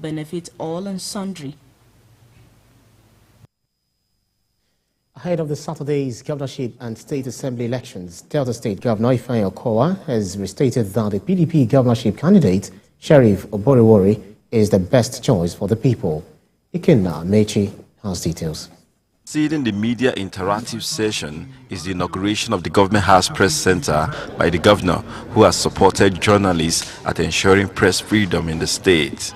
benefit all and sundry. Ahead of the Saturday's governorship and state assembly elections, Delta State Governor Ifeanyi Okowa has restated that the PDP governorship candidate, Sheriff Oborevwori, is the best choice for the people. Ikenna Mechi has details. Preceding the media interactive session is the inauguration of the Government House Press Center by the governor, who has supported journalists at ensuring press freedom in the state.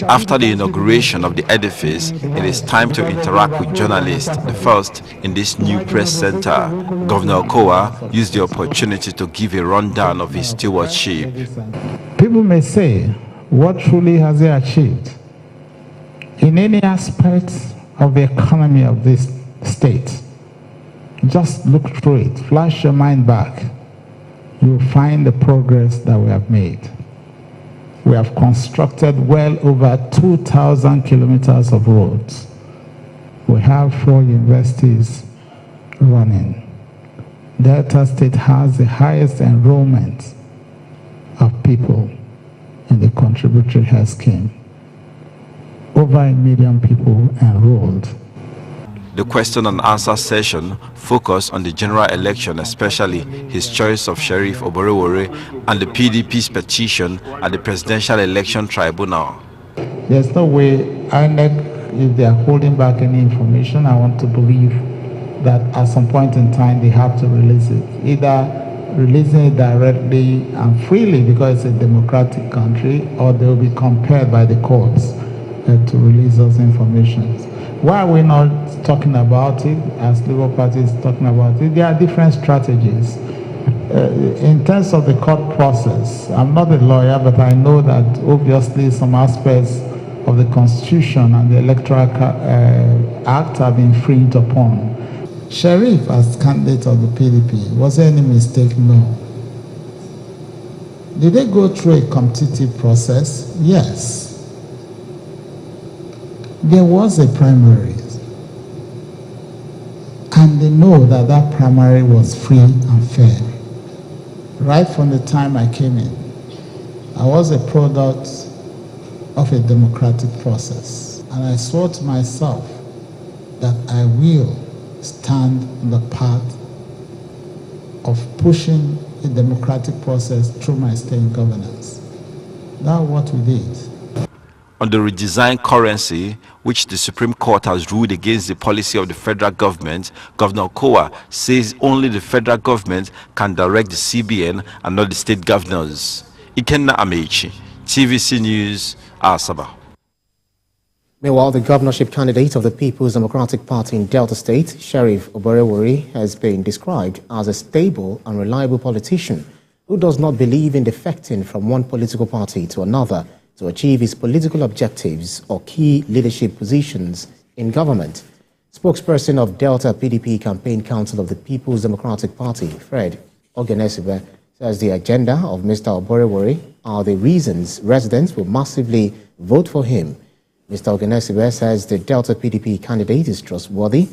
After the inauguration of the edifice, it is time to interact with journalists, the first in this new press center. Governor Okowa used the opportunity to give a rundown of his stewardship. People may say, what truly has he achieved? In any aspect of the economy of this state, just look through it, flash your mind back, you'll find the progress that we have made. We have constructed well over 2,000 kilometers of roads. We have 4 universities running. Delta State has the highest enrollment of people in the contributory health scheme. Over 1 million people enrolled. The question and answer session focused on the general election, especially his choice of Sheriff Oborevwori and the PDP's petition at the Presidential Election Tribunal. There's no way INEC, if they are holding back any information, I want to believe that at some point in time they have to release it. Either releasing it directly and freely because it's a democratic country, or they will be compelled by the courts to release those information. Why are we not talking about it as Labour Party is talking about it? There are different strategies. In terms of the court process, I'm not a lawyer, but I know that obviously some aspects of the Constitution and the Electoral Act have been infringed upon. Sheriff, as candidate of the PDP, was there any mistake? No. Did they go through a competitive process? Yes. There was a primary, and they know that that primary was free and fair. Right from the time I came in, I was a product of a democratic process, and I swore to myself that I will stand on the path of pushing a democratic process through my state governance. That's what we did. On the redesigned currency, which the Supreme Court has ruled against the policy of the federal government, Governor Okowa says only the federal government can direct the CBN and not the state governors. Ikenna Amechi, TVC News, Asaba. Meanwhile, the governorship candidate of the People's Democratic Party in Delta State, Sheriff Oborevwori, has been described as a stable and reliable politician who does not believe in defecting from one political party to another to achieve his political objectives or key leadership positions in government. Spokesperson of Delta PDP Campaign Council of the People's Democratic Party, Fred Ogenesibe, says the agenda of Mr. Oborevwori are the reasons residents will massively vote for him. Mr. Ogenesibe says the Delta PDP candidate is trustworthy,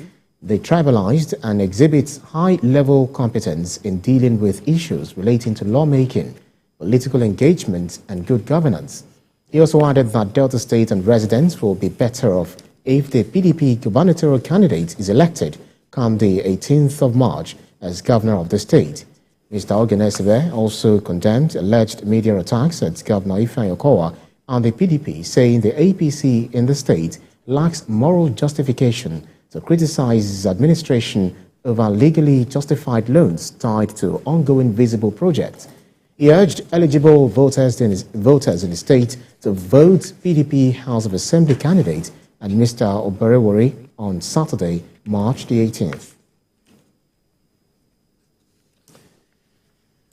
detribalized, and exhibits high-level competence in dealing with issues relating to lawmaking, political engagement, and good governance. He also added that Delta State and residents will be better off if the PDP gubernatorial candidate is elected come the 18th of March as governor of the state. Mr. Ogenesibe also condemned alleged media attacks at Governor Ifeanyi Okowa and the PDP, saying the APC in the state lacks moral justification to criticize his administration over legally justified loans tied to ongoing visible projects. He urged eligible voters in the state to vote PDP House of Assembly candidate and Mr. Oborevwori on Saturday, March the 18th.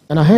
And ahead